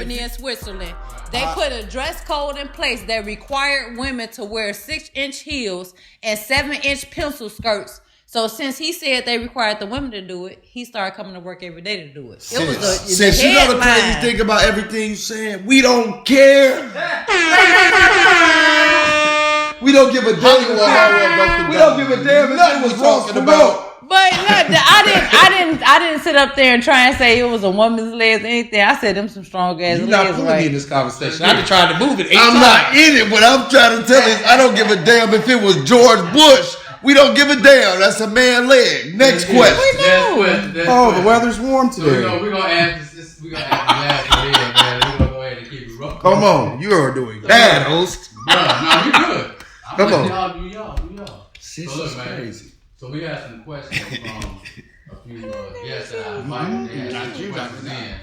Germany and Switzerland. They put a dress code in place that required women to wear 6-inch heels and 7-inch pencil skirts. So since he said they required the women to do it, he started coming to work every day to do it. Since you know the crazy thing about everything you're saying, we don't care. We don't give a damn. We don't give a damn if it was talking about. But look, I didn't sit up there and try and say it was a woman's legs or anything. I said them some strong ass legs. You're not pulling me in this conversation. I tried to move it 8 times. I'm not in it. What I'm trying to tell is I don't give a damn if it was George Bush. We don't give a damn. That's a man leg. Next question. Oh, the weather's warm today. So we're gonna add this. We're gonna add the last video, man. We're gonna go ahead and keep it rolling. Come on, you are doing bad, host. No, we good. Come on. Y'all. So look, man. Crazy. So we got some questions from a few guests that I invited. They had some questions in.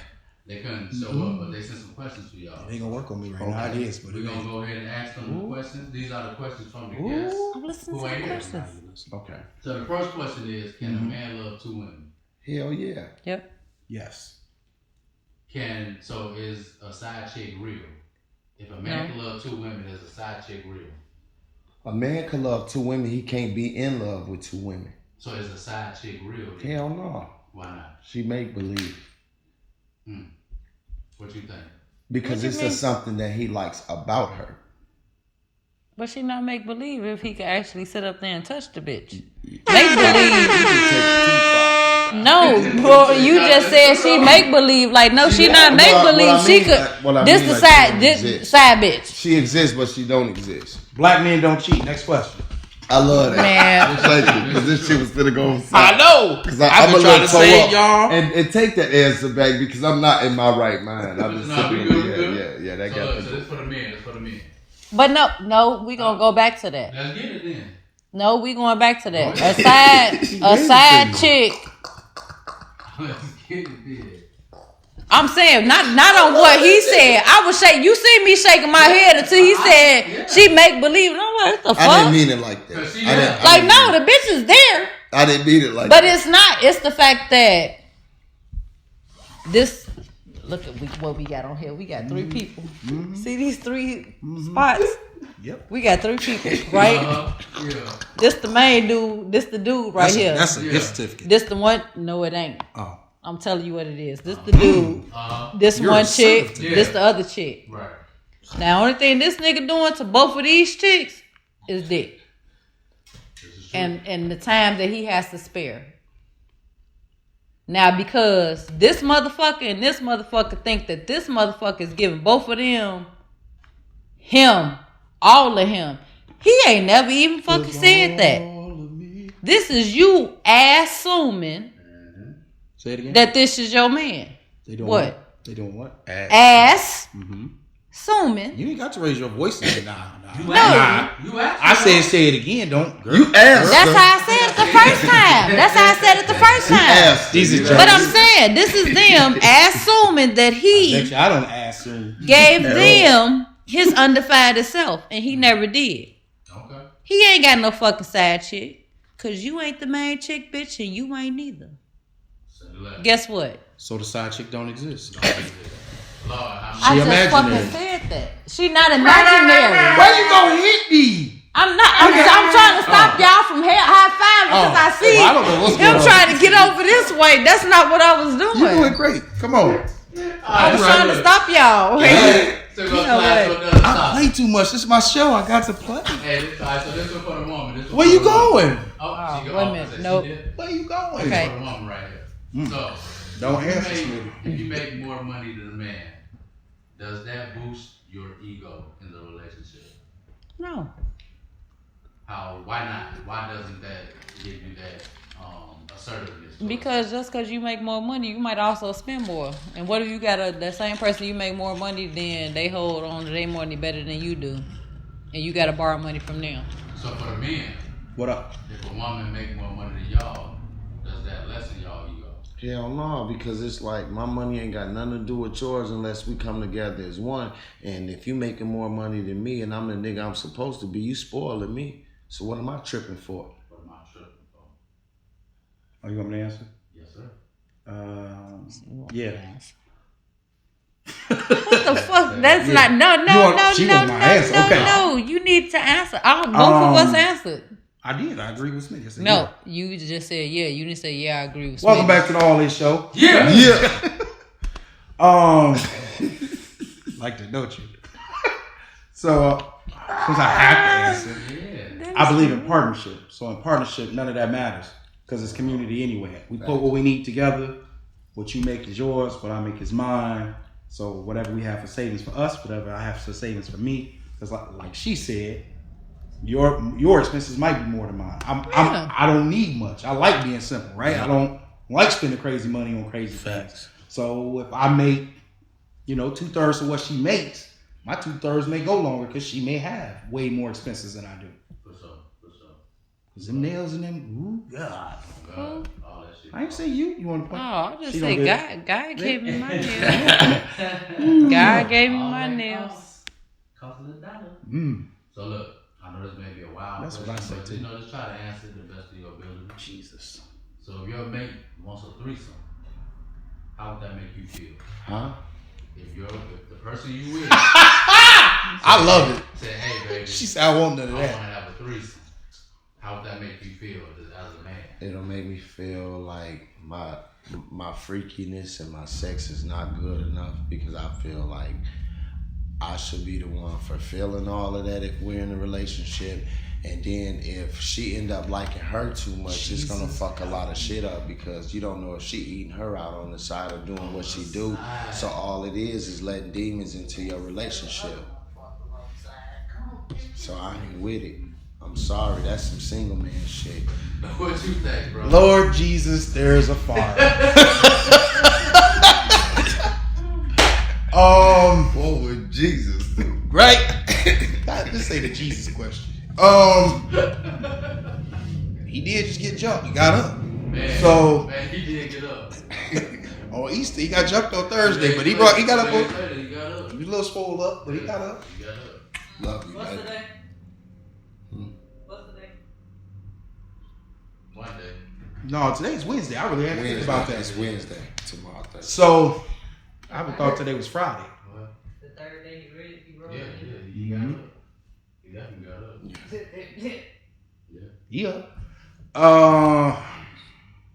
They couldn't show up, but they sent some questions for y'all. They gonna work on me right now. It is, but we're gonna go ahead and ask them the questions. These are the questions from the guests. I'm listening to the questions. Okay. So the first question is: can a man love 2 women? Hell yeah. Yep. Yes. So is a side chick real? If a man can love 2 women, is a side chick real? A man can love 2 women. He can't be in love with 2 women. So is a side chick real? Hell no. Why not? She make believe. What you think? Because it's just something that he likes about her. But she not make believe if he could actually sit up there and touch the bitch. Make believe. No, bro, you just said she make believe. Like, no, she not make believe. She could. This the side bitch. She exists, but she don't exist. Black men don't cheat. Next question. I love that. Man. Thank you, because this shit was finna go. I know. Because I'm been trying to save y'all. And take that answer back because I'm not in my right mind. I'm just sitting here. Yeah, that got So this for the men. But no, we gonna go back to that. Let's get it then. No, we going back to that. A side chick. Let's get it then. I'm saying not on what he said. I was shaking. You see me shaking my head until he said she make believe. And I'm like, what the fuck? I didn't mean it like that. No, the bitch is there. I didn't mean it like but that. But it's not. It's the fact that this. Look at what we got on here. We got 3 people. See these 3 spots? Yep. We got 3 people, right? Yeah. This the main dude. This the dude right here. That's a gift certificate. This the one. No, it ain't. Oh. I'm telling you what it is. This the dude. This one chick. This the other chick. Right. Now, only thing this nigga doing to both of these chicks is dick. And the time that he has to spare. Now, because this motherfucker and this motherfucker think that this motherfucker is giving both of them all of him. He ain't never even fucking said that. This is you assuming Say it again. that this is your man. They doing what? They doing what? Ass. Assuming. You ain't got to raise your voice and say nah. You asked. I said say it again. Don't. Girl. You asked. That's how I said it the first time. But I'm saying this is them assuming that he I don't assume gave them his undivided self, and he never did. Okay. He ain't got no fucking side chick, cause you ain't the main chick, bitch, and you ain't neither. Guess what? So the side chick don't exist. I just fucking said that. She not imaginary. Why you gonna hit me? I'm trying to stop y'all from high five because I see him trying to get over this way. That's not what I was doing. You're doing great. Come on. I was trying to stop y'all. So I play too much. This is my show. I got to play. Hey, all right, so this one for the woman. Where you going? Oh, wait a minute. Nope. Where you going? Okay. For the woman right here. So, don't answer me. If you make more money than a man, does that boost your ego in the relationship? No. Why not? Why doesn't that give you that assertiveness? Because just because you make more money, you might also spend more. And what if you got that same person you make more money than they hold on to their money better than you do, and you got to borrow money from them? So for the men, what up? If a woman make more money than y'all, does that lessen y'all ego? Hell no, because it's like my money ain't got nothing to do with yours unless we come together as one. And if you making more money than me and I'm the nigga I'm supposed to be, you spoiling me. So what am I tripping for? What am I tripping for? Oh, you want me to answer? Yes, sir. Yeah. What the fuck? That's not no. You need to answer. Both of us answered. I did. I agree with Smitty. No, you just said yeah. You didn't say yeah. I agree with Smitty. Welcome back to the All In Show. Yeah. Like that, don't you? So, since I have to answer, I believe in partnership. So in partnership, none of that matters because it's community anyway. We put what we need together. What you make is yours. What I make is mine. So whatever we have for savings for us, whatever I have for savings for me, because like she said, your expenses might be more than mine. I don't need much. I like being simple, right? I don't like spending crazy money on crazy things. So if I make, 2/3 of what she makes, my 2/3 may go longer because she may have way more expenses than I do. For sure. Cause them nails and them, ooh, God. All that shit. I ain't say you. You want to point? Oh, I just say God gave me my nails. God gave me my nails. Cost $1. Mm. So look, I know this may be a wild That's question, what I say but too. just try to answer it the best of your ability. Jesus. So if your mate wants a threesome, how would that make you feel? Huh? If the person you with, I love it. Say, hey baby, She said I want none of I want to that. have a threesome. How would that make you feel as a man? It'll make me feel like my freakiness and my sex is not good enough because I feel like I should be the one fulfilling all of that if we're in a relationship. And then if she end up liking her too much, it's gonna fuck a lot of shit up because you don't know if she eating her out on the side of doing what she do. So all it is letting demons into your relationship. So I ain't with it. I'm sorry, that's some single man shit. What you think, bro? Lord Jesus, there's a fire. What would Jesus do? Right? Just say the Jesus question. He did just get jumped. He got up. Man, he did get up. On Easter, he got jumped on Thursday, but he got up. He got up. He was a little swole up, but he got up. He got up. Love you, What's baby. today? What's today? Monday. No, today's Wednesday. I really haven't think about that. It's Wednesday. Tomorrow, Thursday. So, I would thought today was Friday. What? The third day you ready? You rolling? Yeah, he got up. He definitely got up. Yeah.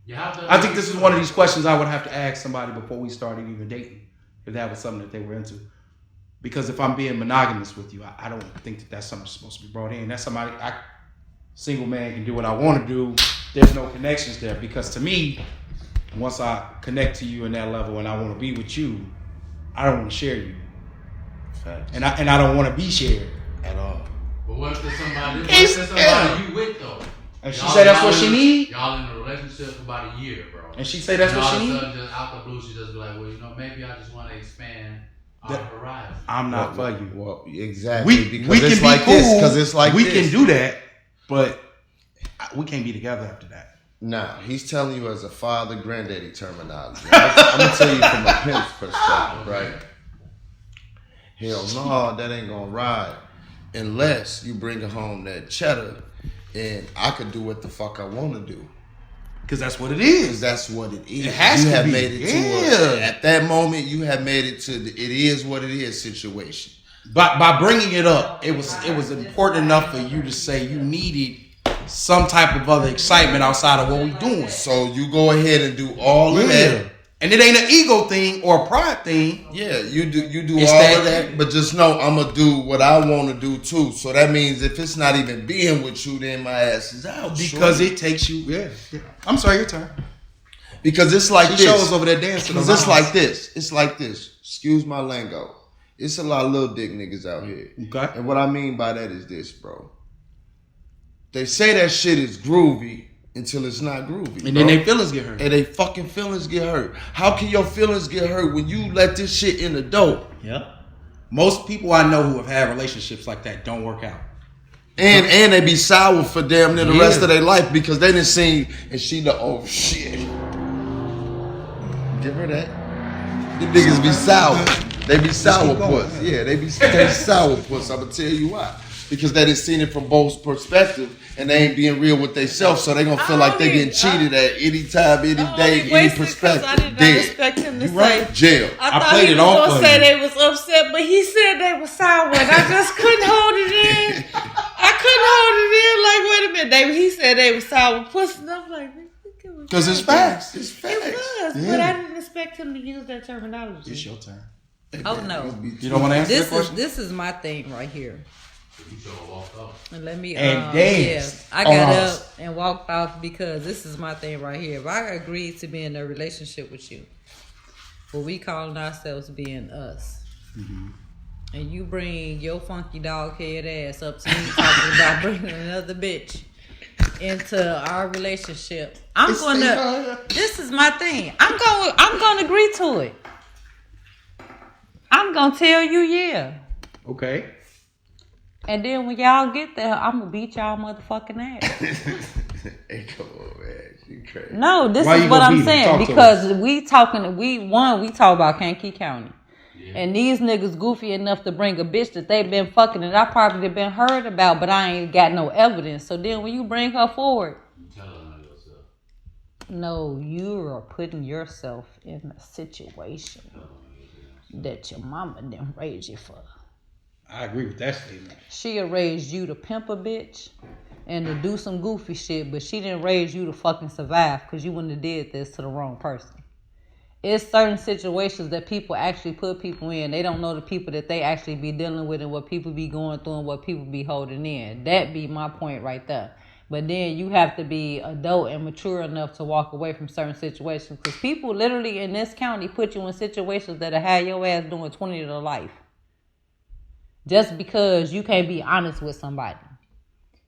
You have to. I think this is one of these questions I would have to ask somebody before we started even dating, if that was something that they were into. Because if I'm being monogamous with you, I don't think that that's something that's supposed to be brought in. That's somebody, single man can do what I want to do. There's no connections there. Because to me, once I connect to you in that level and I want to be with you, I don't want to share you. Facts. And I don't want to be shared At all. But what if there's somebody you with though? And she said that's what she need? Y'all in a relationship for about a year, bro. And she say that's what she need? All of a sudden, just out the blue, she just be like, well, maybe I just want to expand our horizon. I'm not for you. Well, exactly. We because can it's be like cool. this. Because it's like we this. can do that, but we can't be together after that. Nah, he's telling you as a father, granddaddy terminology. I'm gonna tell you from a pimp's perspective, right? Hell no, that ain't gonna ride unless you bring home that cheddar, and I could do what the fuck I want to do. Because that's what it is. Because that's what it is. It has you to have be. made it to at that moment. You have made it to the it is what it is situation. But by bringing it up, it was important enough for you to say you needed some type of other excitement outside of what we doing. So you go ahead and do all of that. And it ain't an ego thing or a pride thing. Yeah, you do It's all of that, but just know I'm gonna do what I want to do too. So that means if it's not even being with you, then my ass is out. Because it takes you. Yeah. I'm sorry, your turn. Because it's like She this. shows over there dancing. Because it's like this. It's like this. Excuse my lingo. It's a lot of little dick niggas out here. Okay. And what I mean by that is this, bro. They say that shit is groovy until it's not groovy. And then their feelings get hurt. And they fucking feelings get hurt. How can your feelings get hurt when you let this shit in the dope? Yeah. Most people I know who have had relationships like that don't work out. And they be sour for damn near the rest of their life because they didn't see and she the oh shit. Give her that. The niggas be sour. They be sour puss. Yeah, they be sour puss. I'ma tell you why. because they done seen it from both perspectives and they ain't being real with themselves, so they gonna feel like they getting cheated at any time, any day, any perspective. I did not expect him to say jail. I thought he was gonna say they was upset, but he said they was sour, and I just couldn't hold it in. I couldn't hold it in. Like, wait a minute, he said they was sour pussy, and I'm like, because it's facts. It's facts. It was, but I didn't expect him to use that terminology. It's your turn. Oh no! You don't want to answer that question? This is my thing right here. You should have walked off. And let me and dance. I got up and walked off because this is my thing right here. If I agreed to be in a relationship with you, but we calling ourselves being us, and you bring your funky dog head ass up to me talking about bringing another bitch into our relationship, this is my thing. I'm gonna agree to it. I'm gonna tell you yeah. Okay. And then when y'all get there, I'm gonna beat y'all motherfucking ass. Hey, come on, man. You crazy. No, this Why is you what gonna I'm beat him? saying. Talk to Because we talk about Kankakee County. Yeah. And these niggas goofy enough to bring a bitch that they been fucking and I probably been heard about, but I ain't got no evidence. So then when you bring her forward, no, you are putting yourself in a situation that your mama didn't raise you for. I agree with that statement. She'll raise you to pimp a bitch and to do some goofy shit, but she didn't raise you to fucking survive because you wouldn't have did this to the wrong person. It's certain situations that people actually put people in. They don't know the people that they actually be dealing with and what people be going through and what people be holding in. That be my point right there. But then you have to be adult and mature enough to walk away from certain situations because people literally in this county put you in situations that'll have your ass doing 20 to life. Just because you can't be honest with somebody.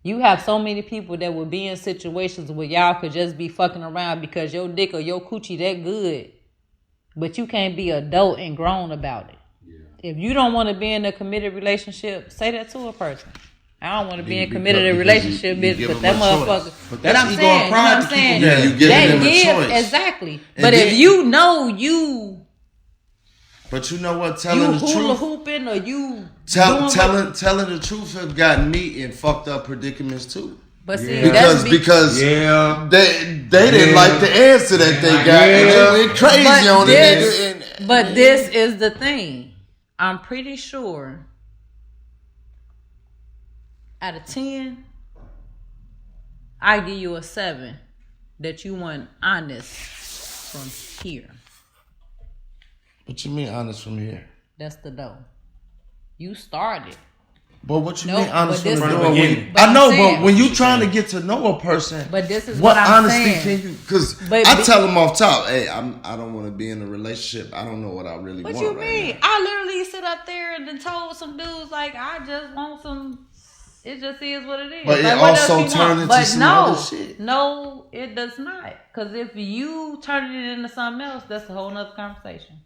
You have so many people that will be in situations where y'all could just be fucking around because your dick or your coochie that good. But you can't be adult and grown about it. Yeah. If you don't want to be in a committed relationship, say that to a person. I don't want to be in a committed relationship, bitch, but that motherfucker. But that's ego and pride. You know what I'm saying? Yeah, you give them a choice. Exactly. And but then, if you know you... But you know what? Telling the truth. You hula hooping or you... telling the truth have gotten me in fucked up predicaments too. But see, because they didn't like the answer that they got. And they went crazy on it. But this is the thing. I'm pretty sure out of 10, I give you a 7 that you weren't honest from here. What you mean honest from here? That's the dough. You started. But what you mean honest from the beginning? I know, but when you trying to get to know a person, but this is what I'm honesty saying. Can you? Because I tell them off top, hey, I don't want to be in a relationship. I don't know what I really want. What you mean? Now. I literally sit up there and then told some dudes like I just want some. It just is what it is. But like, it also turned into some other shit. No, it does not. Because if you turn it into something else, that's a whole nother conversation.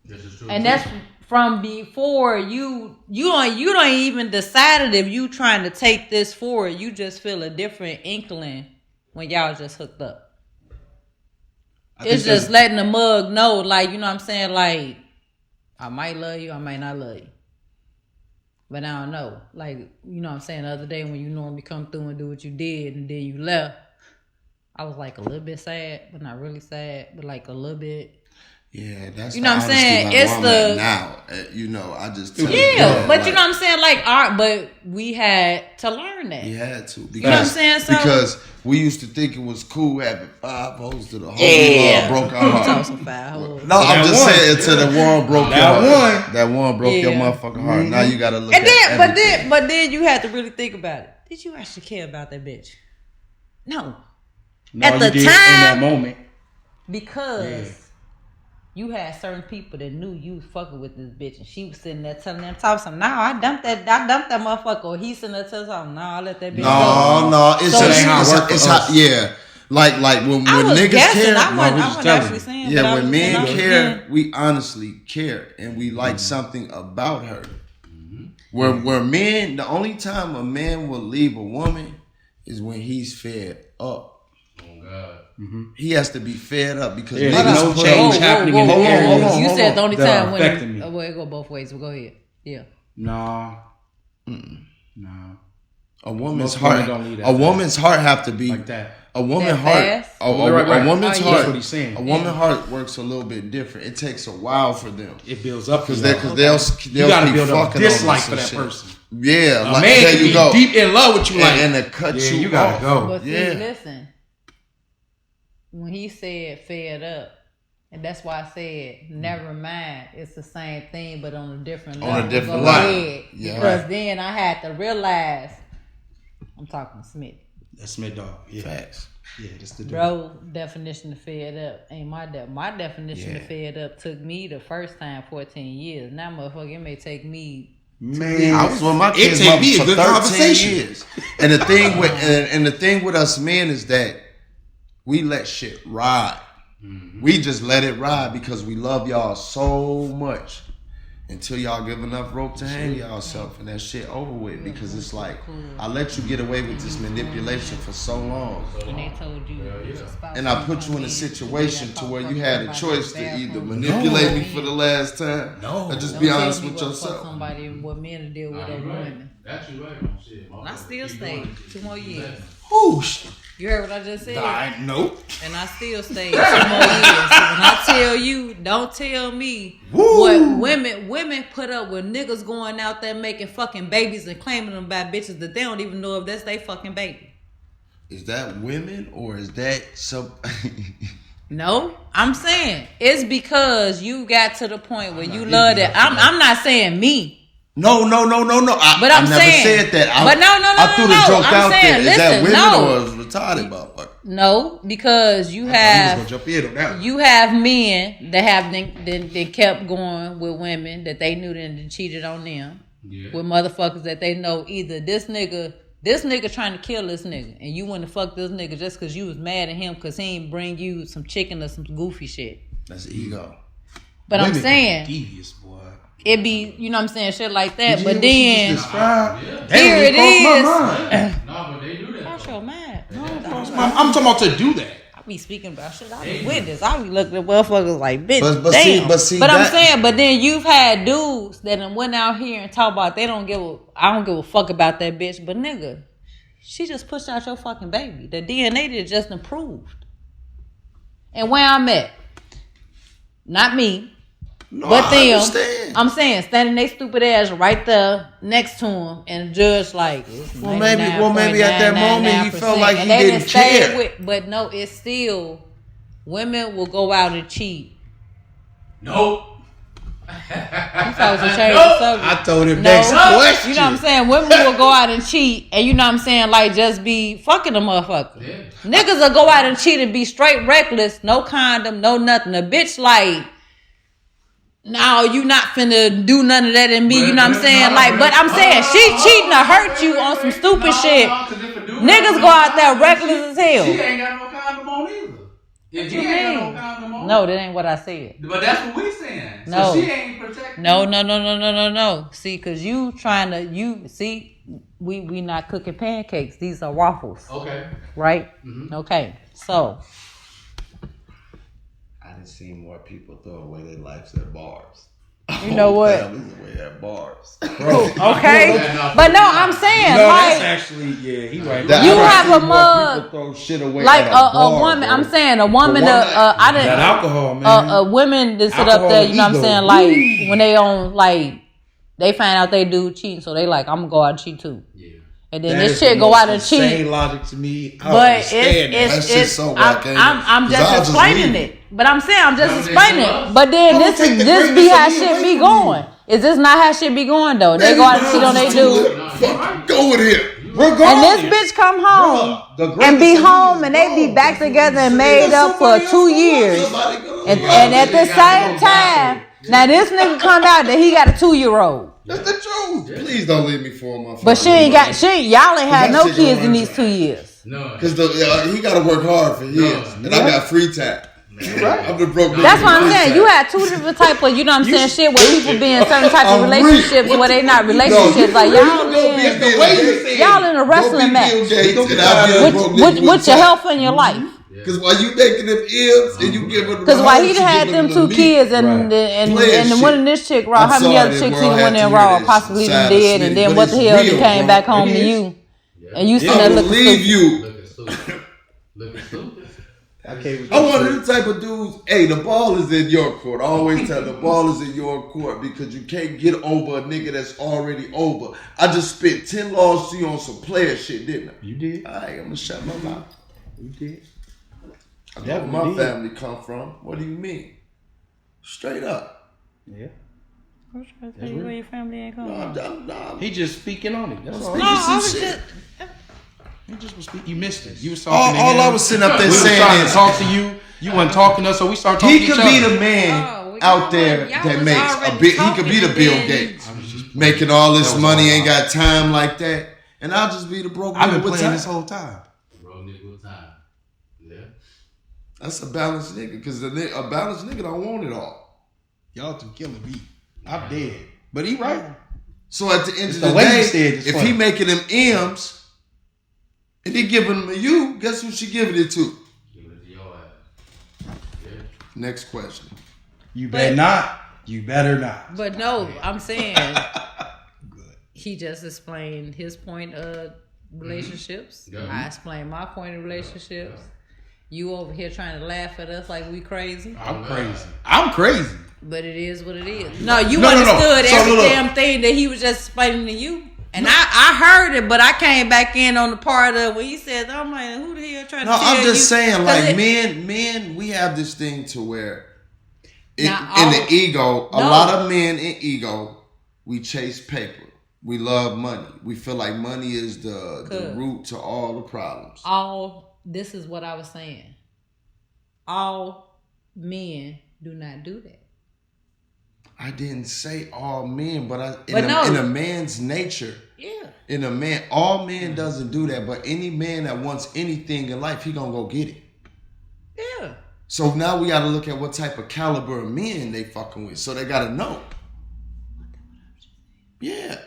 This is true. And that's from before you don't even decided if you trying to take this forward. You just feel a different inkling when y'all just hooked up. It's just letting the mug know, like, you know what I'm saying? Like, I might love you, I might not love you. But I don't know. Like, you know what I'm saying? The other day when you normally come through and do what you did and then you left, I was like a little bit sad, but not really sad, but like a little bit. Yeah, that's you know what I'm saying. Like it's the now. You know, I just but you know what I'm saying. Like, but we had to learn that. We had to because you know what I'm saying. So, because we used to think it was cool having 5 hoes to the whole world broke our heart. Some 5 hoes. No, I'm just saying to the one broke your heart. That one broke your motherfucking heart. Mm-hmm. Now you gotta look. And at then, but then you had to really think about it. Did you actually care about that bitch? No at the time, in that moment, because. You had certain people that knew you was fucking with this bitch, and she was sitting there telling them, "Talk something. No, I dumped that motherfucker." Or he's sitting there telling something. No, I let that bitch go. No, it's so it's how, yeah. Like when niggas care. I wasn't actually saying. Yeah, when men care, we honestly care, and we like something about her. Where men, the only time a man will leave a woman is when he's fed up. God. Mm-hmm. He has to be fed up because niggas no change happening in the area. You said the only time when me. Well, it go both ways. Well, go ahead. Yeah. Nah. No. A woman's Most women heart. don't leave that A woman's heart have to be like that. A woman's That heart. fast? A Right. woman's Oh, yeah. heart. That's what he's saying. A woman's heart works a little bit different. It takes a while for them It builds up because because they'll you gotta keep build up fucking dislike on for that us and person. shit. Yeah, A like man there can you be go. deep in love with you, like, and to cut yeah, you you gotta off. go. But see, Yeah. listen, when he said fed up, and that's why I said never mind. It's the same thing, but on a different level. On a different Go level. ahead. Yeah. Because then I had to realize, I'm talking Smitty. That's Smith dog. Yeah. Facts. Yeah, that's the dude. Bro, definition of fed up ain't my definition of Yeah. fed up took me the first time 14 years. Now, motherfucker, it may take me. Man, I was with my kids take me a for good 13 conversation. years. And the thing with and the thing with us men is that we let shit ride. We just let it ride because we love y'all so much until y'all give enough rope to hang y'allself and that shit over with. Because it's like I let you get away with this manipulation for so long. And they told you, And I put you in a situation to where you had a choice to either manipulate me for the last time or just be honest with yourself. Somebody what men to deal with over women. That's you right on shit. And I still stayed 2 more years. Whoosh. You heard what I just said? Nope. And I still stayed 2 more years. So when I tell you, don't tell me Woo. what women put up with niggas going out there making fucking babies and claiming them by bitches that they don't even know if that's their fucking baby. Is that women or is that some? No, I'm saying it's because you got to the point where you love that. I'm not saying me. No. But I never saying, said that. but no, I threw the joke I'm out saying, there. Is that listen, women no. or is retarded motherfucker? No, because you I'm have just gonna jump in on that one. you have men that have they kept going with women that they knew then cheated on them with motherfuckers that they know either this nigga trying to kill this nigga and you want to fuck this nigga just because you was mad at him because he ain't bring you some chicken or some goofy shit. That's ego. But Women I'm saying can be devious, boy. it be, you know what I'm saying, shit like that. Did you But hear what she then just described? here That it really is. crossed my mind. No, but they do that. Cross your mind. I'm talking about to do that. I be speaking about shit. I be with this. I be looking at motherfuckers like, bitch, But damn. see, But I'm that- saying, but then you've had dudes that done went out here and talk about I don't give a fuck about that bitch. But nigga, she just pushed out your fucking baby. The DNA did just improved. And where I'm at, not me. No, But I them, understand. I'm saying, standing their stupid ass right there next to him, and the judge like, Well, maybe at that moment he felt like he and they didn't stay care. but no, it's still women will go out and cheat. Nope. You supposed to change the subject. I told him No, next question. you know what I'm saying? Women will go out and cheat, and you know what I'm saying, like just be fucking a motherfucker. Yeah. Niggas will go out and cheat and be straight reckless, no condom, no nothing. A bitch like, no, you not finna do none of that in me. You know what I'm saying? Like, but I'm saying she cheating to hurt you on some stupid shit. Niggas go out there reckless as hell. She ain't got no condom on either. If he ain't got no condom on. No, that ain't what I said. But that's what we saying. No. So she ain't protecting. No. See, cause you trying to we not cooking pancakes. These are waffles, Okay. right? Mhm. Okay, so I done seen more people throw away their lives at bars. you know what? Families away at bars. Okay, but no, I'm saying No, that's like actually, yeah, he right. That- You I done have seen a more mug, people throw shit away like at a bar, woman. bro. I'm saying a woman. For one I That didn't. alcohol, man. Women that sit up Alcohol there. You know what I'm ego. saying? Like when they on like they find out they do cheating, so they like I'm gonna go out and cheat too. Yeah. And then That this is chick the go most out and cheat. insane logic to me. I But understand that. That shit's so whack, ain't it? I'm 'Cause just I'll just explaining leave. it. But I'm saying I'm just No, they explaining show us. it. But then I'm this gonna take the be greatness how of me shit away be from going. Is this not how shit be going though? They go out and cheat on they dude. Fuck, go with it. And this bitch come home and be home and they be back together and made up for 2 years. And at the same time, now this nigga come out that he got a 2-year-old. That's the truth. Please don't leave me for a motherfucker. But y'all ain't had no kids in these 2 years. No. Because he got to work hard for years. And I got free time. I'm the broke nigga. That's what I'm with free saying. time. You had 2 different type of, you know what I'm saying, shit where people be in certain type of I'm relationships rich. where they not No, relationships. Like y'all It's the in, way you say y'all in a wrestling match With with your health and your life. Because while you making them M's and you giving them because why he done had them 2 kids and the one in this chick raw, how many other chicks he went in raw, possibly even dead, and then what the hell he came back home to you, and you sitting there looking stupid. Looking stupid. I'm one of the type of dudes. Hey, the ball is in your court. I always tell the ball is in your court because you can't get over a nigga that's already over. I just spent 10 laws to you on some player shit, didn't I? You did. All right, I'm gonna shut my mouth. You did. I know where my family come from. What do you mean? Straight up. Yeah. I'm trying to tell you where your family ain't coming from. He just speaking on it. That's all. No, I was just. You just was speaking. You missed it. You was talking. All I was sitting up there saying trying to talk to you. You weren't talking to us, so we started talking to each other. He could be the man out there that makes a bit. He could be the Bill Gates, making all this money, ain't got time like that, and I'll just be the broke nigga. I've been with playing time. this whole time. Broke nigga with time. Yeah. That's a balanced nigga, because a balanced nigga don't want it all. Y'all two killing me. I'm dead. But he right. So at the end of the the way day, he said it's if funny. he making them M's and he giving them to you, guess who she giving it to? Give it to your ass. Yeah. Next question. You better not. You better not. But no, I'm saying he just explained his point of relationships. Mm-hmm. I explained my point of relationships. You over here trying to laugh at us like we crazy. I'm crazy. I'm crazy. But it is what it is. No, you understood every damn thing that he was just explaining to you. And I heard it, but I came back in on the part of when he said, I'm like, who the hell trying to tell you? No, I'm just saying, like, men, we have this thing to where in the ego, a lot of men in ego, we chase paper. We love money. We feel like money is the root to all the problems. This is what I was saying. All men do not do that. I didn't say all men, but in a man's nature, in a man, all men doesn't do that. But any man that wants anything in life, he gonna go get it. Yeah. So now we got to look at what type of caliber of men they fucking with. So they got to know. Yeah.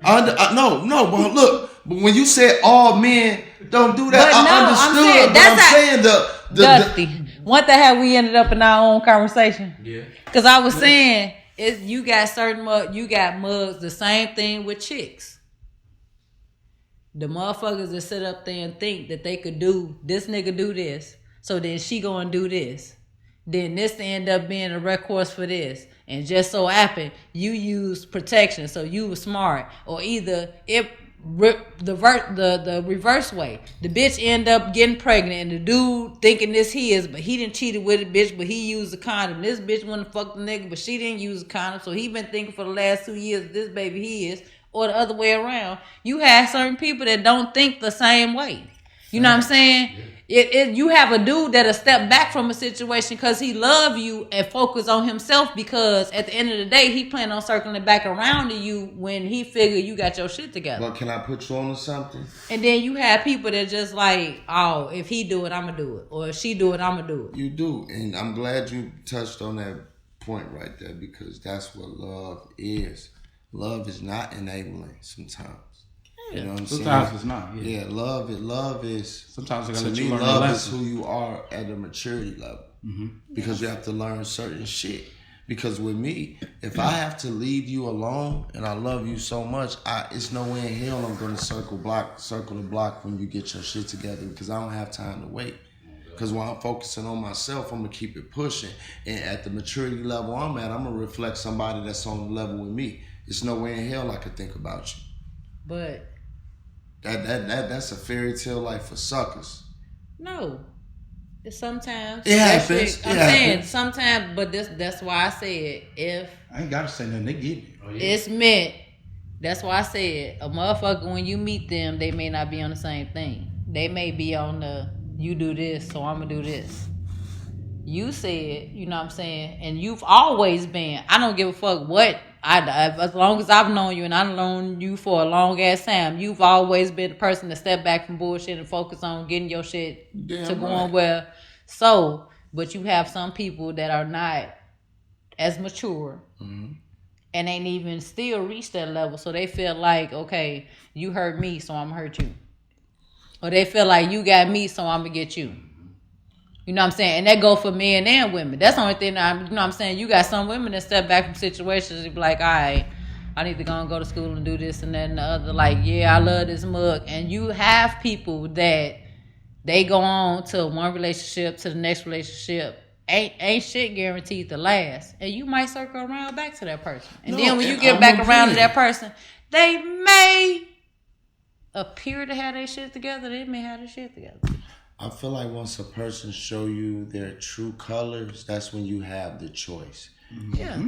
No, but look, but when you said all men don't do that, I understood. Dusty. What the hell we ended up in our own conversation? Yeah. Because I was saying, you got mugs, the same thing with chicks. The motherfuckers that sit up there and think that they could do, this nigga do this, so then she gonna do this. Then this end up being a recourse for this. And just so happened, you used protection, so you were smart. Or either the reverse way. The bitch end up getting pregnant and the dude thinking this his, but he didn't cheated with a bitch, but he used a condom. This bitch wanna fuck the nigga, but she didn't use a condom, so he been thinking for the last 2 years this baby his, or the other way around. You have certain people that don't think the same way. You know what I'm saying? You have a dude that'll step back from a situation because he love you and focus on himself, because at the end of the day, he plan on circling back around to you when he figure you got your shit together. But can I put you on to something? And then you have people that just like, oh, if he do it, I'm going to do it. Or if she do it, I'm going to do it. You do. And I'm glad you touched on that point right there, because that's what love is. Love is not enabling sometimes. You know what I'm sometimes saying? it's not. Yeah, love is. Sometimes to me, love is who you are at a maturity level. Mm-hmm. Because you have to learn certain shit. Because with me, if I have to leave you alone and I love you so much, it's no way in hell I'm going to circle the block when you get your shit together, because I don't have time to wait. Because when I'm focusing on myself, I'm going to keep it pushing. And at the maturity level I'm at, I'm going to reflect somebody that's on the level with me. It's no way in hell I could think about you. But that's a fairy tale life for suckers. No. Sometimes it happens. Saying sometimes, but that's why I said if I ain't gotta say nothing, they get it. Oh, yeah. It's meant. That's why I said a motherfucker, when you meet them, they may not be on the same thing. They may be on the you do this, so I'm gonna do this. You said, you know what I'm saying, and you've always been, I don't give a fuck what as long as I've known you, and I've known you for a long ass time, you've always been the person to step back from bullshit and focus on getting your shit to going well. So, but you have some people that are not as mature, mm-hmm. and ain't even still reached that level. So they feel like, okay, you hurt me, so I'm gonna hurt you. Or they feel like you got me, so I'm gonna get you. You know what I'm saying? And that go for men and women. That's the only thing that you know what I'm saying? You got some women that step back from situations and be like, all right, I need to go and go to school and do this and that and the other. Like, yeah, I love this mug. And you have people that they go on to one relationship to the next relationship. Ain't shit guaranteed to last. And you might circle around back to that person. And then when you get back around to that person, they may appear to have their shit together. They may have their shit together. I feel like once a person show you their true colors, that's when you have the choice. Yeah.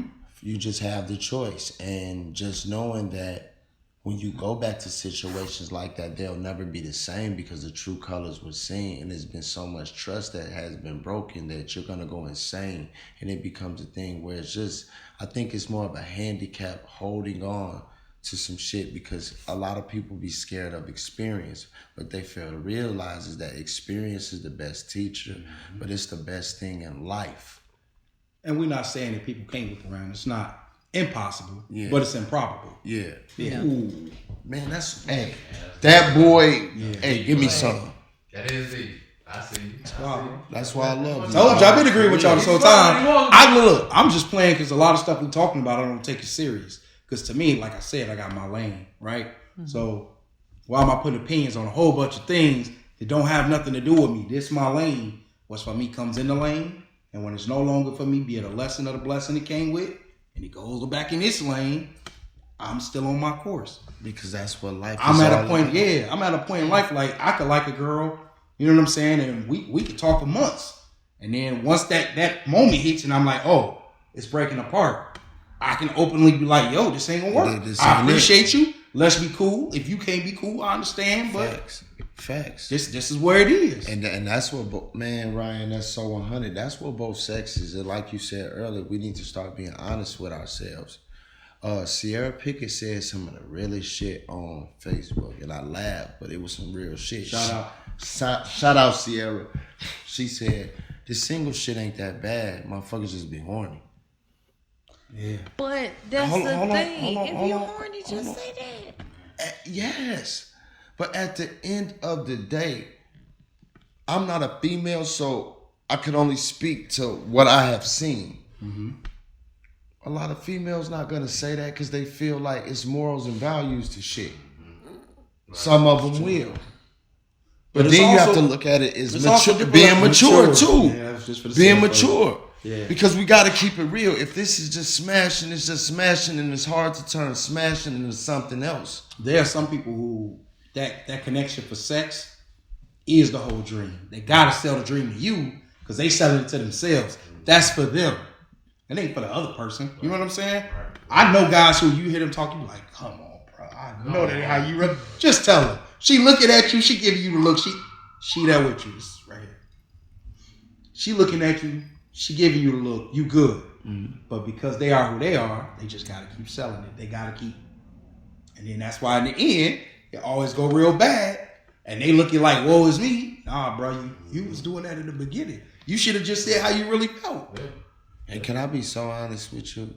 You just have the choice. And just knowing that when you go back to situations like that, they'll never be the same because the true colors were seen. And there's been so much trust that has been broken that you're going to go insane. And it becomes a thing where it's just, I think it's more of a handicap holding on to some shit because a lot of people be scared of experience. What they fail to realize is that experience is the best teacher, but it's the best thing in life. And we're not saying that people can't look around. It's not impossible, but it's improbable. Yeah. Ooh. Man, that's, hey, that boy, hey, give me something. That is it. I see. That's why I love you. Told you, I've been agreeing with y'all this whole time. I'm just playing because a lot of stuff we're talking about, I don't take it serious. Because to me, like I said, I got my lane, right? Mm-hmm. So why am I putting opinions on a whole bunch of things that don't have nothing to do with me? This my lane. What's for me comes in the lane. And when it's no longer for me, be it a lesson or the blessing it came with, and it goes back in this lane, I'm still on my course. Because that's what life I'm is at all a point, about. I'm at a point in life like I could like a girl, you know what I'm saying? And we could talk for months. And then once that moment hits and I'm like, oh, it's breaking apart. I can openly be like, yo, this ain't gonna work. I appreciate you. Let's be cool. If you can't be cool, I understand. But Facts. This is where it is. And that's what, man, Ryan, that's so 100. That's what both sexes. And like you said earlier, we need to start being honest with ourselves. Sierra Pickett said some of the realest shit on Facebook. And I laughed, but it was some real shit. Shout out Sierra. She said, this single shit ain't that bad. Motherfuckers just be horny. Yeah. But that's the thing. If you're horny, just say that. Yes. But at the end of the day, I'm not a female, so I can only speak to what I have seen. Mm-hmm. A lot of females not going to say that because they feel like it's morals and values to shit. Right. Some of them will. But then you have to look at it as being mature too. Yeah, being mature. Yeah. Because we got to keep it real. If this is just smashing, it's just smashing, and it's hard to turn smashing into something else. There are some people who that connection for sex is the whole dream. They got to sell the dream to you because they sell it to themselves. That's for them. It ain't for the other person. You know what I'm saying? I know guys who you hear them talk, you be like, come on, bro. I know that ain't how you run. Just tell her. She looking at you. She giving you the look. She there with you. This is right here. She looking at you. She giving you the look. You good. Mm-hmm. But because they are who they are, they just got to keep selling it. They got to keep. And then that's why in the end, it always go real bad. And they looking like, woe is me. Nah, bro, you was doing that in the beginning. You should have just said how you really felt. And can I be so honest with you?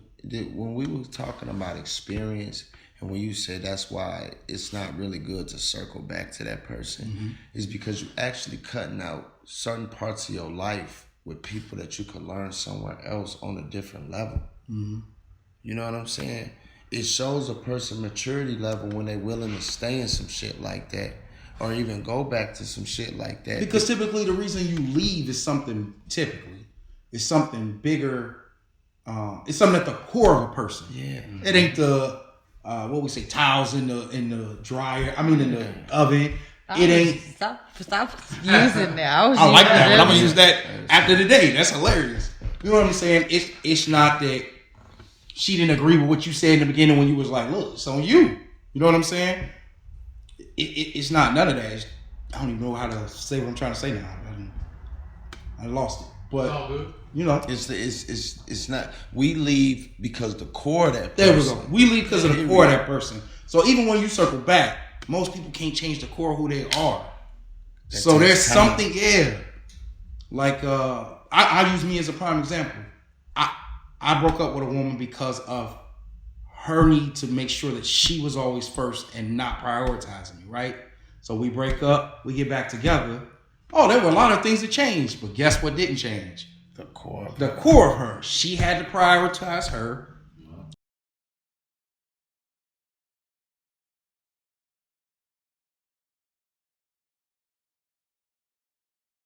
When we were talking about experience, and when you said that's why it's not really good to circle back to that person, mm-hmm. is because you're actually cutting out certain parts of your life with people that you could learn somewhere else on a different level. Mm-hmm. You know what I'm saying? It shows a person maturity level when they're willing to stay in some shit like that or even go back to some shit like that. Because typically the reason you leave is something bigger. It's something at the core of a person. Yeah. It ain't the what we say tiles in the dryer. I mean in the oven. It ain't. Stop using that. I like that, but I'm gonna use that after the day. That's hilarious. You know what I'm saying? It's not that she didn't agree with what you said in the beginning when you was like, look, it's on you. You know what I'm saying? It's not none of that. I don't even know how to say what I'm trying to say now. I lost it. But you know, it's not. We leave because the core of that person. There we go. We leave because of the core of that person. So even when you circle back, most people can't change the core of who they are. So there's something, like I use me as a prime example. I broke up with a woman because of her need to make sure that she was always first and not prioritizing me, right? So we break up, we get back together, Oh, there were a lot of things that changed, but guess what didn't change? The core. The core of her. She had to prioritize her.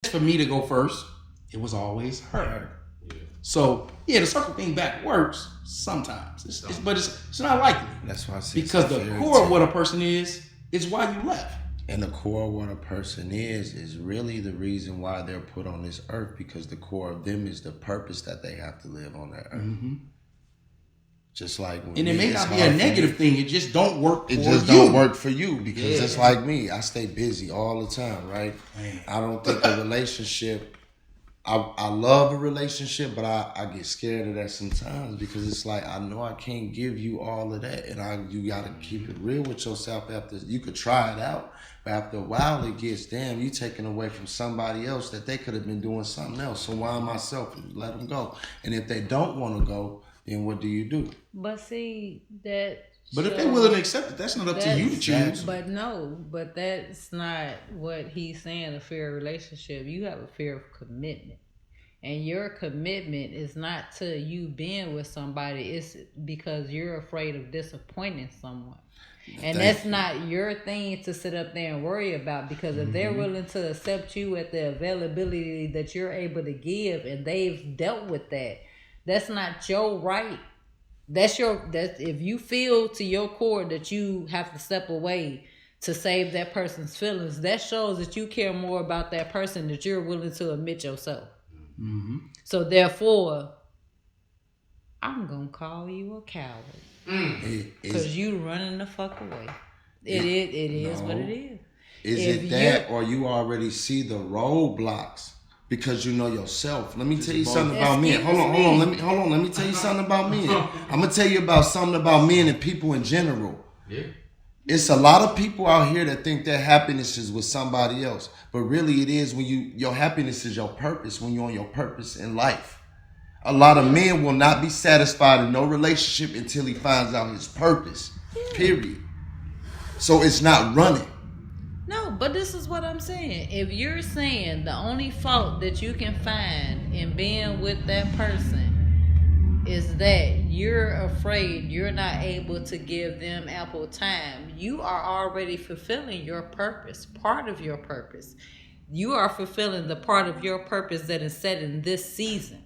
For me to go first, it was always her. So yeah, the circle thing back works sometimes, but it's not likely. That's why I say because the core of what a person is why you left. And the core of what a person is really the reason why they're put on this earth, because the core of them is the purpose that they have to live on that earth. Mm-hmm. Just like when and it may not be a negative thing, it just don't work for you. It just don't work for you because it's like me. I stay busy all the time, right? Man. I don't think a relationship, I love a relationship, but I get scared of that sometimes because it's like I know I can't give you all of that, and you got to keep it real with yourself. After you could try it out, but after a while it gets you taken away from somebody else that they could have been doing something else. So why am I selfish? Let them go. And if they don't want to go, then what do you do? But see that. But if they're willing to accept it, that's not up to you to choose. But that's not what he's saying, a fair relationship. You have a fear of commitment. And your commitment is not to you being with somebody. It's because you're afraid of disappointing someone. And that's not your thing to sit up there and worry about, because if they're willing to accept you at the availability that you're able to give and they've dealt with that, that's not your right. That's if you feel to your core that you have to step away to save that person's feelings, that shows that you care more about that person than you're willing to admit yourself. Mm-hmm. So therefore, I'm gonna call you a coward because you running the fuck away. It is what it is. Is it that, or you already see the roadblocks? Because you know yourself. Let me tell you something about men. Hold on. Let me tell you something about men. I'm gonna tell you about something about men and people in general. Yeah. It's a lot of people out here that think their happiness is with somebody else, but really it is when your happiness is your purpose. When you're on your purpose in life, a lot of men will not be satisfied in no relationship until he finds out his purpose. Period. So it's not running. No, but this is what I'm saying. If you're saying the only fault that you can find in being with that person is that you're afraid you're not able to give them ample time, you are already fulfilling your purpose, part of your purpose. You are fulfilling the part of your purpose that is set in this season.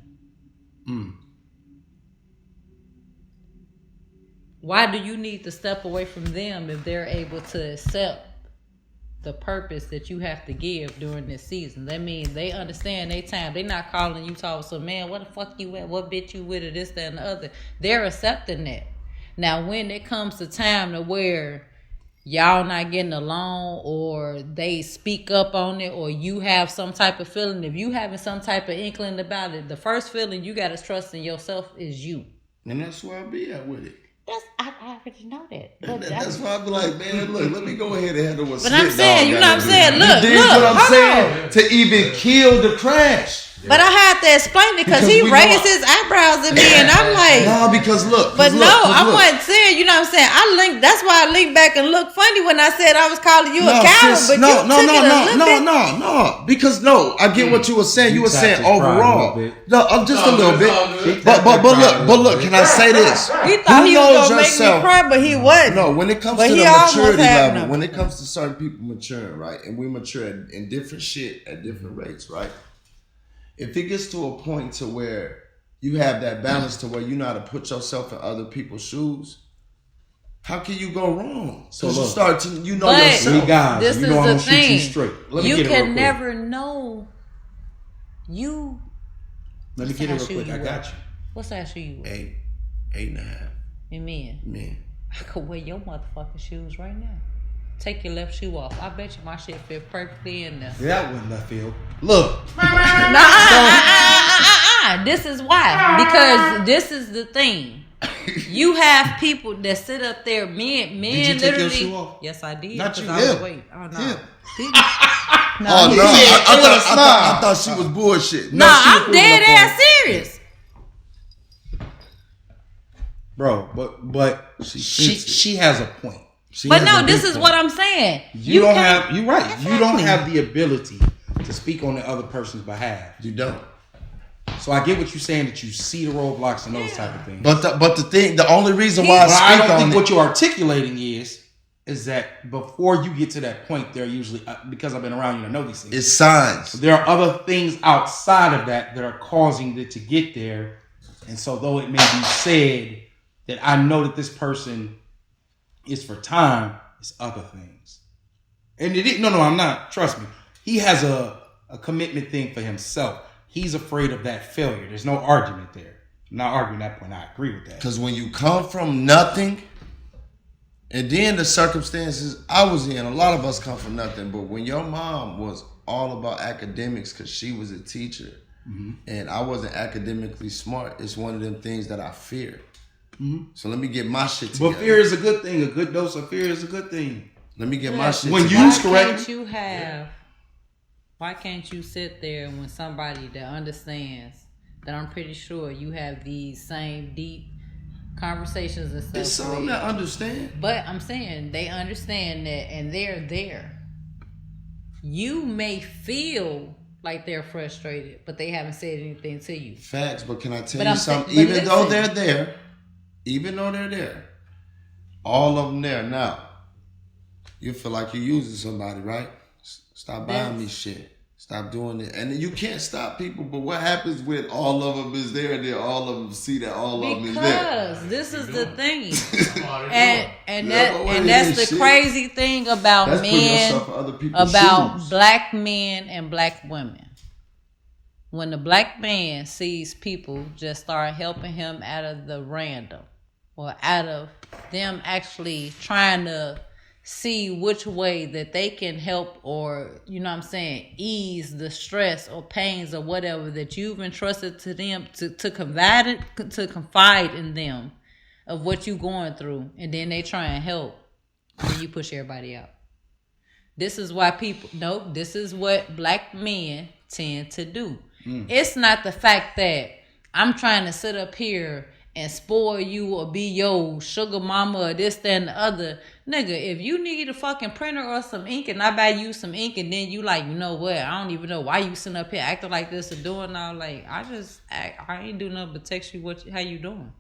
Why do you need to step away from them if they're able to accept the purpose that you have to give during this season? That means they understand their time. They're not calling you talking, so man, what the fuck you at? What bitch you with, or this, that, and the other. They're accepting that. Now, when it comes to time to where y'all not getting along, or they speak up on it, or you have some type of feeling, if you having some type of inkling about it, the first feeling you got to trust in yourself is you. And that's where I be at with it. I already know that. But that's why I be like, man, look, let me go ahead and handle what's. But I'm saying, you know what I'm saying? Look, what I'm saying? To even kill the crash. But I had to explain it because he raised his eyebrows at me, and I'm like, no, because look. But I wasn't saying, you know what I'm saying? That's why I linked back and looked funny when I said I was calling you a coward. But no. Because I get what you were saying. You were saying overall. No, just a little bit. But look, can I say this? He thought he was gonna make me cry, but he wasn't. No, when it comes to the maturity level, when it comes to certain people maturing, right, and we mature in different shit at different rates, right? If it gets to a point to where you have that balance to where you know how to put yourself in other people's shoes, how can you go wrong? So you start to, yourself. We guys, this you know is I'm the gonna shoot you thing. straight. You can never know. Let me get it real quick. I got you. What size shoe you wear? 8.5. And men? Men. I could wear your motherfucking shoes right now. Take your left shoe off. I bet you my shit fit perfectly in there. That wasn't left field. Look. This is why. Because this is the thing. You have people that sit up there, men did you literally. Take your shoe off? Yes, I did. Not you. I was waiting. Oh no. I thought she was bullshit. No, I'm dead ass serious. Bro, but she has a point. But no, this is what I'm saying. You don't have the ability to speak on the other person's behalf. You don't. So I get what you're saying, that you see the roadblocks and those type of things. But the only reason why I don't think what you're articulating is that before you get to that point, there are usually, because I've been around you, I know these things. It's signs. There are other things outside of that are causing it to get there. And so though it may be said that I know that this person is for time, it's other things. And I'm not. Trust me. He has a commitment thing for himself. He's afraid of that failure. There's no argument there. I'm not arguing that point. I agree with that. Because when you come from nothing, and then the circumstances I was in, a lot of us come from nothing. But when your mom was all about academics because she was a teacher, and I wasn't academically smart, it's one of them things that I fear. So let me get my shit together. But fear is a good thing. A good dose of fear is a good thing. Let me get my shit when together. used correctly. Why can't you sit there when somebody that understands that I'm pretty sure you have these same deep conversations and stuff. It's some that understand. But I'm saying they understand that and they're there. You may feel like they're frustrated, but they haven't said anything to you. Facts, but can I tell you something? Even though they're there, all of them there now, you feel like you're using somebody, right? Stop buying me shit. Stop doing it. And you can't stop people, but what happens when all of them is there and then all of them see that all of them is there? Because this is the thing. and that's the crazy thing about men, about black men and black women. When the black man sees people just start helping him out of the random or out of them actually trying to see which way that they can help or, ease the stress or pains or whatever that you've entrusted to them to confide in them of what you're going through, and then they try and help, and you push everybody out. This is why this is what black men tend to do. It's not the fact that I'm trying to sit up here and spoil you or be your sugar mama or this, that, and the other. Nigga, if you need a fucking printer or some ink and I buy you some ink and then you like, you know what, I don't even know why you sitting up here acting like this or doing all, like, I ain't do nothing but text you how you doing.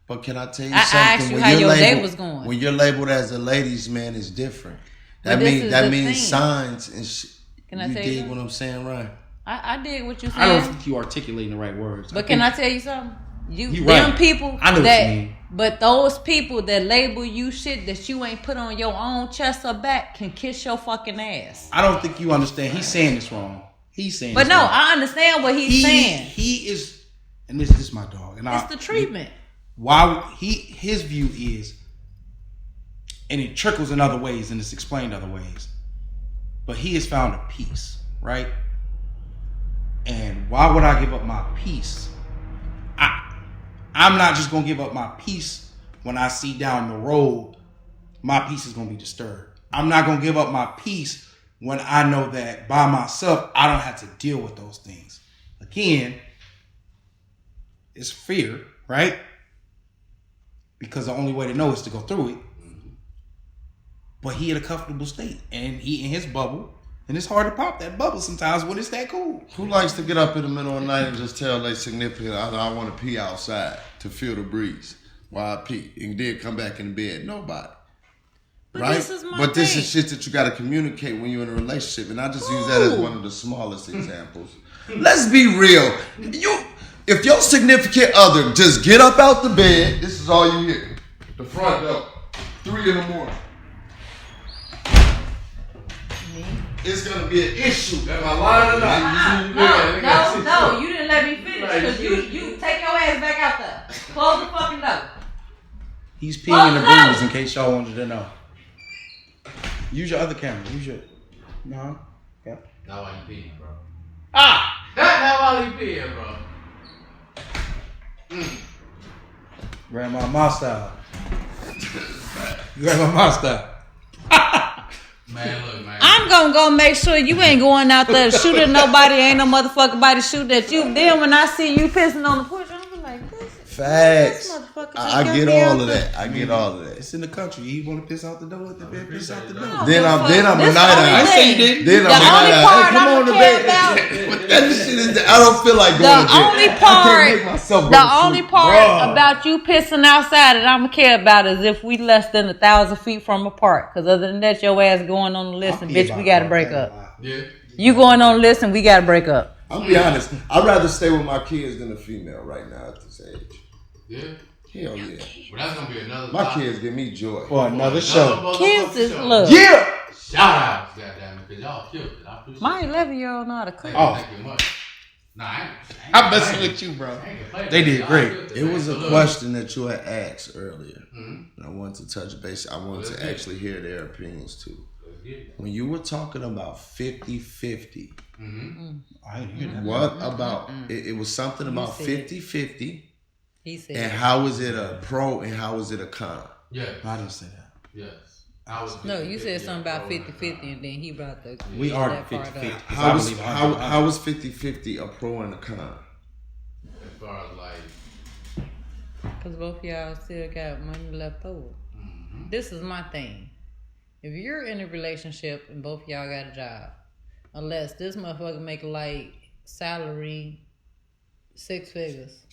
But can I tell you something? I asked you how your day was going. When you're labeled as a ladies' man, it's different. That means signs and shit. Can I tell you dig what I'm saying, right? I dig what you're saying. I don't think you articulating the right words. But can I tell you something? You right. People I know what you mean. But those people that label you shit that you ain't put on your own chest or back can kiss your fucking ass. I don't think you understand. He's saying this wrong. Wrong. I understand what he's saying. He is, and this is my dog. And it's the treatment. His view is, and it trickles in other ways and it's explained other ways, but he has found a peace, right? And why would I give up my peace? I'm not just going to give up my peace when I see down the road my peace is going to be disturbed. I'm not going to give up my peace when I know that by myself I don't have to deal with those things. Again, it's fear, right? Because the only way to know is to go through it. But he in a comfortable state and he in his bubble. And it's hard to pop that bubble sometimes when it's that cool. Who likes to get up in the middle of the night and just tell their significant other, I want to pee outside to feel the breeze while I pee, and then come back in bed? Nobody. But right? This is shit that you got to communicate when you're in a relationship. And I just use that as one of the smallest examples. Let's be real. If your significant other just get up out the bed, this is all you hear. The front door, 3 a.m. It's gonna be an issue. Am I lying or not? No, you didn't let me finish because you take your ass back out there. Close the fucking door. He's peeing in the breeze in case y'all wanted to know. Use your other camera. No. Yeah. Not while you peeing, bro. Not while you peeing, bro. Grandma style. Grandma style. Man, look, man. I'm gonna go make sure you ain't going out there shooting nobody. Ain't no motherfucking body shoot at you. Then when I see you pissing on the porch, I'm gonna be like, this. Facts. Motherfucker I just get got me all out of there. that. I get all of that. It's in the country. You want to piss out the door? Let the bed piss out the door. Then I'm a This night the only owl. thing. Then The I'm a only night part owl. Hey, come I on to care bed. about. But that shit is. I don't feel like going The to bed. only I can't make part, myself go the to only sleep. part Bruh. about you pissing outside that I'ma care about is if we less than 1,000 feet from apart. Cause other than that, your ass going on the list and bitch, we gotta break up. Yeah. You going on the list and we gotta break up. I'll be honest. I'd rather stay with my kids than a female right now at this age. Yeah. Hell yeah. Well, that's gonna be another. My kids give me joy. For another show. Kids is love. Yeah. Shout out, goddamn it, because y'all killed it. I appreciate My it. 11-year-old know how to cook. Oh. Thank you much. Nah, I ain't I'm messing with you, bro. They did great. It was a question that you had asked earlier. Mm-hmm. And I wanted to touch base. I wanted to actually hear their opinions too. Let's get it. When you were talking about 50-50, I didn't hear that. what about it was something about said 50-50 He said. and how is it a pro and how is it a con? Yes. I didn't say that. Yes. I was No, you 50-50, said something yeah, about 50-50 and then he brought the We are that part 50-50. up. How is 50-50 a pro and a con? As far as like, Because both of y'all still got money left over. This is my thing. If you're in a relationship and both of y'all got a job, unless this motherfucker make like salary 6 figures.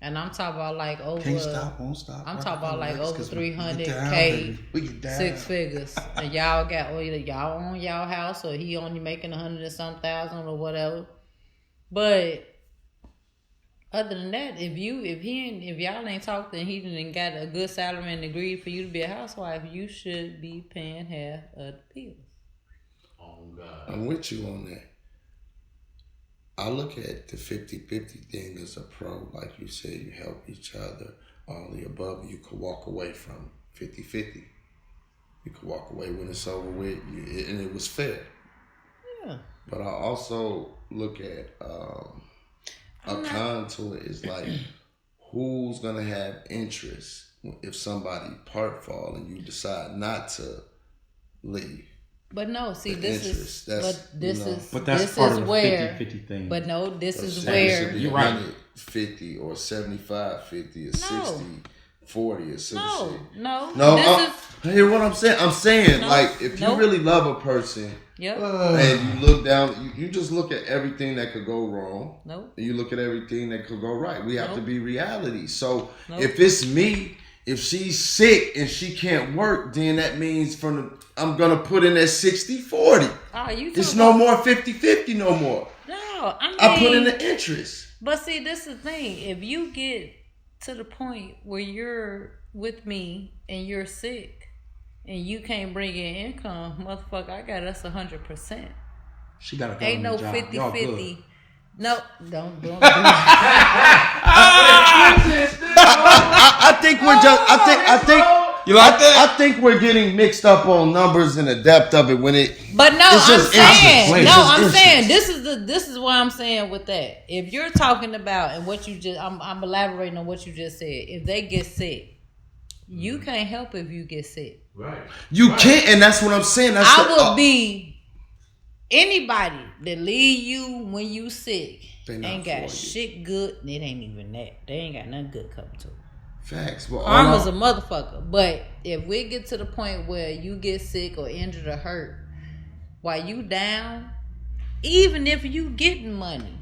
And I'm talking about like over Can't stop, won't stop. I'm talking about like over 300K, K. We get down. 6 figures. And y'all got either y'all own y'all house or he only making 100 and some thousand or whatever. But other than that, if y'all ain't talking and he didn't got a good salary and agreed for you to be a housewife, you should be paying half of the bills. oh God. I'm with you on that. I look at the 50-50 thing as a pro. Like you said, you help each other. All the above, you could walk away from 50-50. You could walk away when it's over with, and it was fair. Yeah. But I also look at a con to it is like who's gonna have interest if somebody part fall and you decide not to leave. But no, see, The this interest, is that's, But that's this part is of the where 50-50 thing. But no, this is It where should be You're right. 50 or 75-50 or No. 60-40 or some shit. No, No, this hear what I'm saying? I'm saying, No, like, if you nope. really love a person yep, and you look down, you just look at everything that could go wrong. nope. And you look at everything that could go right. We have to Nope. be reality. So Nope. if it's me, if she's sick and she can't work, then that means I'm going to put in that 60-40. Oh, you It's talking no about- more 50-50 no more. No, I mean, I put in the interest. But see, this is the thing. If you get to the point where you're with me and you're sick and you can't bring in income, motherfucker, I got us 100%. She got a Ain't no government job. Y'all 50-50. good. No, don't do I think we're just. I think. You like that? I think we're getting mixed up on numbers and the depth of it when it. But no, It's I'm just saying, interest. no, It's just I'm interest. saying this is what I'm saying with that. If you're talking about and what you just, I'm elaborating on what you just said. If they get sick, you can't help if you get sick. Right. You can't, and that's what I'm saying. That's I would be anybody that leave you when you sick They not ain't for got you. shit good. And it ain't even that. They ain't got nothing good coming to them. facts. But Karma's a motherfucker. But if we get to the point where you get sick or injured or hurt while you down, even if you getting money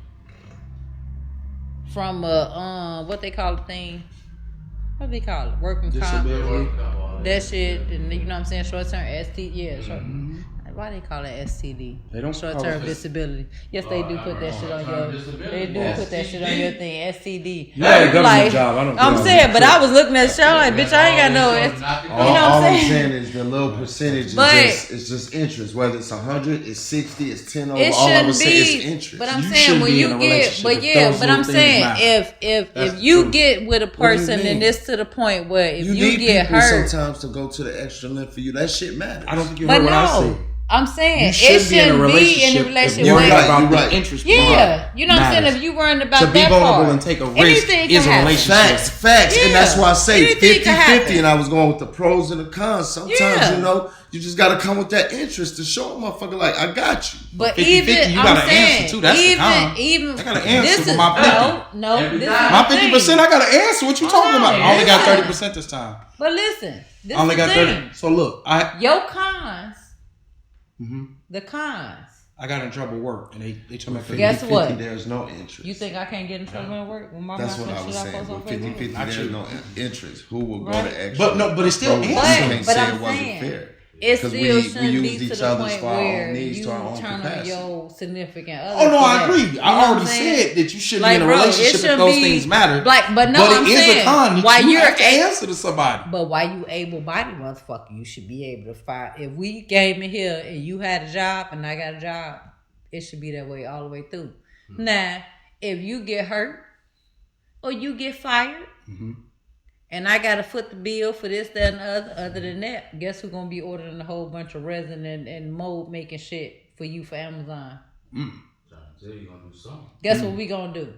from a what they call the thing, what do they call it? Working comp. Disability. That shit, and you know what I'm saying? Short term STD. Yeah, short. Why they call it STD? They don't Short call term it- disability. Yes, they do put that shit on your. They do put that shit on your thing. STD. You had a government Like, job. I don't I'm know. saying, but I was looking at the show like, bitch, I ain't got no. You know what all I'm I'm saying? saying is the little percentage But- it's just interest. Whether it's 100, it's 60, it's 10 over. It All I was shouldn't saying is be. interest. But I'm You saying shouldn't when be in you a get, relationship but if yeah, those but little I'm things saying matter. if That's you true. get with a What do you person mean? and it's to the point where if you you need get people hurt, sometimes to go to the extra length for you. That shit matters. I don't think you but heard what I no, said. I'm saying You shouldn't be in a relationship relationship worried where, about Right. the interest. yeah, you know what I'm saying? matters. If you worrying about To be that vulnerable part, and take a risk anything is can a happen. relationship. Facts. Yeah. And that's why I say Anything can 50-50, happen. and I was going with the pros and the cons. Sometimes, Yeah. you know, you just got to come with that interest to show a motherfucker, like, I got you. But 50-50, even you I'm gotta saying, answer, too. That's the con. even I gotta answer this for is my 50. no. Every This is time. My the thing. 50%, I gotta answer. What you talking about? I only got listen. 30% this time. But listen, this I only is got the 30. thing. So look, Your cons, Mhm. the cons. I got in trouble at work, and they told me I couldn't. Guess 50, what? there's no interest. You think I can't get in trouble at work? When my That's mouth what I says was shit saying. post on With 50-50, Facebook? Not there's you. no interest. Who will go Right. the extra? But no, but it's still Bro, you answer. can't But say I'm it wasn't saying, fair. it 'Cause still we shouldn't used be to each the other's point for our own where needs you to our own turn on capacity. your significant other. Oh no, for I that. agree. You know I what I'm already saying? said that you shouldn't Like, be in a bro, it relationship if shouldn't those be- things matter. like, but no, but I'm it is saying, a con that why you you're have to answer to somebody. But why you able-bodied motherfucker, you should be able to fight. If we came in here and you had a job and I got a job, it should be that way all the way through. Now, if you get hurt or you get fired, and I got to foot the bill for this, that, and the other than that, guess who's going to be ordering a whole bunch of resin and mold making shit for you for Amazon? Trying to tell you gonna do something. Guess what we going to do?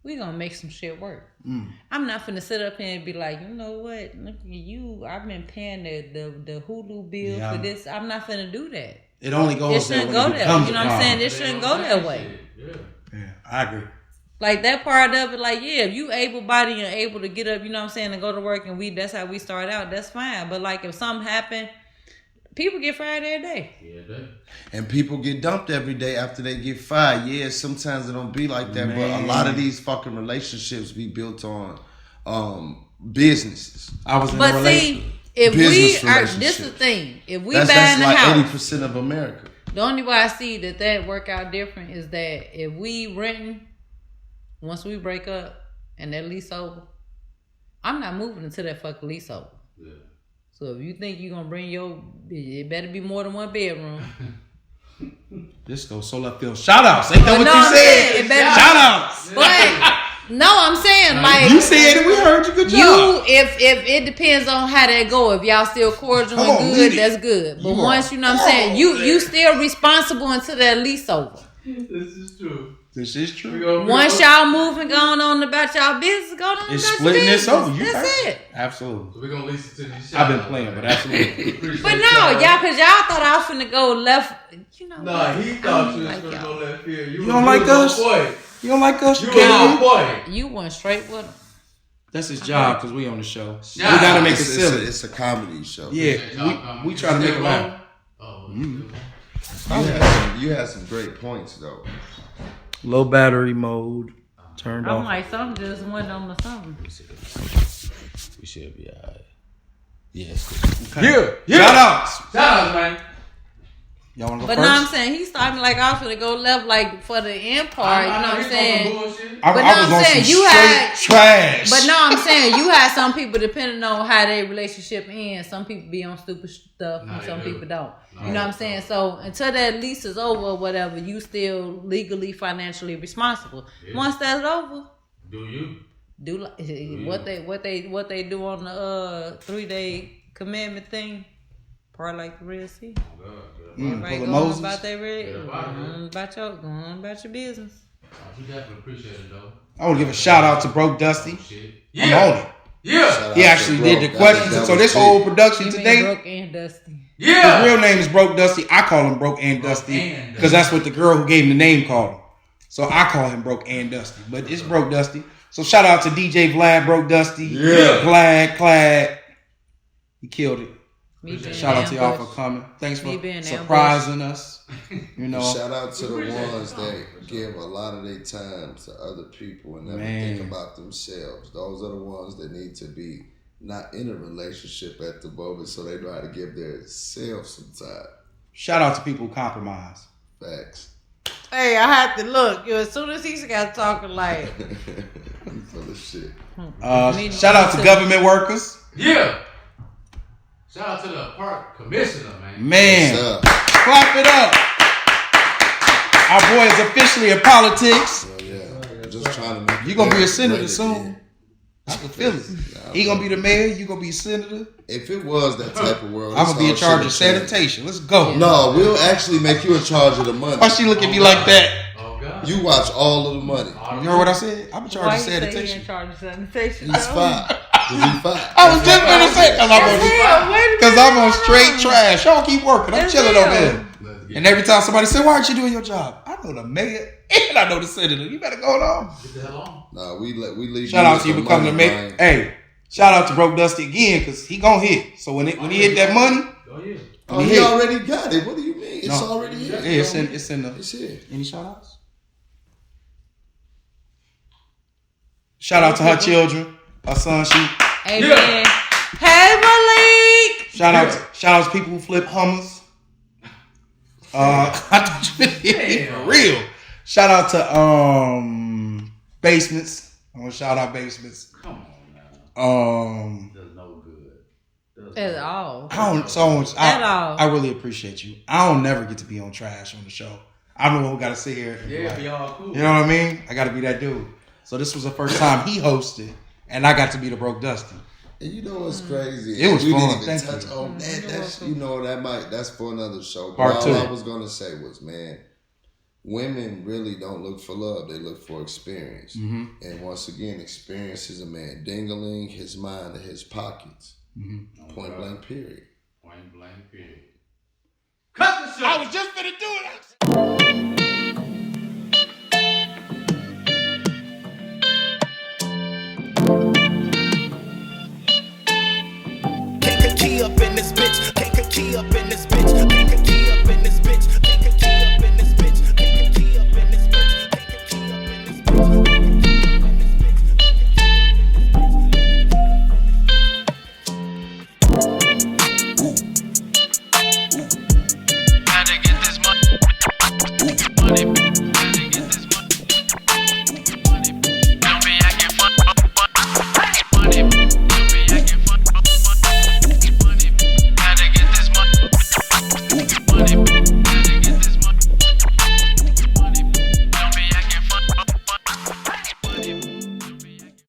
We going to make some shit work. I'm not finna sit up here and be like, you know what? Look at you. I've been paying the Hulu bill Yeah. for this. I'm not finna do that. It only It goes there shouldn't when go it there. becomes You know a what I'm saying? problem. It shouldn't go that way. Yeah. Yeah, I agree. Like that part of it, like, yeah, if you able-bodied and able to get up, you know what I'm saying, and go to work and that's how we start out, that's fine. But like if something happen, people get fired every day. Yeah, they. And people get dumped every day after they get fired. Yeah, sometimes it don't be like that, but a lot of these fucking relationships be built on businesses. I was in a But relationship. see, if Business we are, this is the relationships. thing. If we That's buying the like house, 80% of America. the only way I see that work out different is that if we renting, once we break up and that lease over, I'm not moving until that fucking lease over. Yeah. So if you think you're gonna bring it better be more than one bedroom. This goes so left field. Shout outs. Ain't that But what no, you I'm said? saying, it better- Shout outs. But no, I'm saying like You said it. We heard you. Good job. you, if it depends on how that go. If y'all still cordial Come and on, good, lead it. that's good. But You once are you know what I'm saying, you still responsible until that lease over. This is true. This is true. Once y'all moving, going on about y'all business, going on It's about splitting your this business. over. You That's right. it. Absolutely. So we're gonna listen to these. I've been playing, but absolutely. But no, y'all, cause y'all thought I was finna go left. You know, Nah, he I thought don't you was like gonna y'all. go left field. You don't like us? Boy. You don't like us? You can't a leave? boy. You went straight with him. That's his job because we on the show. Yeah. We gotta make it It's silly. a comedy show. Yeah, we try to make it laugh. Oh, You had some great points though. Low battery mode turned I'm off. like, something just went on to something. We should be alright. Yes. Yeah. Yeah. Shout outs. Shout out, man. Y'all wanna go But first? no, I'm saying he started me like I was gonna go left, like for the end part. You know what I'm saying? I But was no, I'm on saying some you straight had- trash. But no, I'm saying you had some people depending on how their relationship ends. Some people be on stupid stuff, No, and they some do. people don't. No, You know what I'm they saying? So until that lease is over or whatever, you still legally, financially responsible. Yeah. Once that's over, Do you? do like what they do on the 3-day commandment thing, part like the Red Sea. Oh, God. Everybody pull a go on Moses. about their red, Yeah, go on about your business. Oh, you definitely appreciate it, though. I want to give a shout out to Broke Dusty. Shit. I'm Yeah. on it. Yeah. He actually did the questions. So this whole production You mean today, broke and dusty. Yeah. his real name is Broke Dusty. I call him Broke and Broke Dusty and because that's what the girl who gave him the name called him. So I call him Broke and Dusty, but it's Broke Dusty. So shout out to DJ Vlad, Broke Dusty, Yeah. Clad. He killed it. Me being Shout out to y'all for ambushed. coming. Thanks Me for being surprising us. You know, Shout out to the ones that give a lot of their time to other people and never Man. think about themselves. Those are the ones that need to be not in a relationship at the moment, so they know how to give their self some time. shout out to people who compromise. Facts. Hey, I had to look. As soon as he got talking, like, I'm full of shit. Shout out to government workers. Yeah. Shout out to the park commissioner, man. Man, What's up? clap it up. Our boy is officially in politics. Well, yeah. Just trying to make You gonna be a it senator great soon. again. I can feel it. He gonna be the mayor. You gonna be senator. If it was that type of world, I'm gonna be in charge of sanitation. Let's go. No, we'll actually make you in charge of the money. Why she look at me like that? Oh God. You watch all of the money. You heard what I said? I'm in charge Why of you say he sanitation. in charge of sanitation? He's fine. He's fine. I was just gonna say because I'm on straight trash. Y'all keep working. I'm chilling over here. And every time somebody say, "Why aren't you doing your job?" I know the mayor and I know the senator. You better go on. Get the hell on. Nah, we leave. Shout out to you become the mayor. Hey, shout out to Broke Dusty again because he gonna hit. So when he hit that money, Oh yeah. he already got it. What do you mean? It's already here. Yeah, it's in the. It's here. Any shout outs? Shout out to her children, her son. Amen. Hey Malik. Shout out to people who flip Hummers. I thought you meant for real. Shout out to Basements. I want to shout out Basements. Come on now. Does no good. At all. I really appreciate you. I don't never get to be on trash on the show. I'm the one who got to sit here. Yeah, be all cool. You know what I mean? I got to be that dude. So this was the first time he hosted, and I got to be the Broke Dusty. And you know what's crazy? It was we fun. didn't even Thank touch you. on that. That's for another show. But Part all 2. I was gonna say was, man, women really don't look for love; they look for experience. Mm-hmm. And once again, experience is a man dingling his mind to his pockets. Mm-hmm. Point blank. Period. Point blank. Period. Cut the show. I was just gonna do it. Kankakee up in this bitch. Kankakee up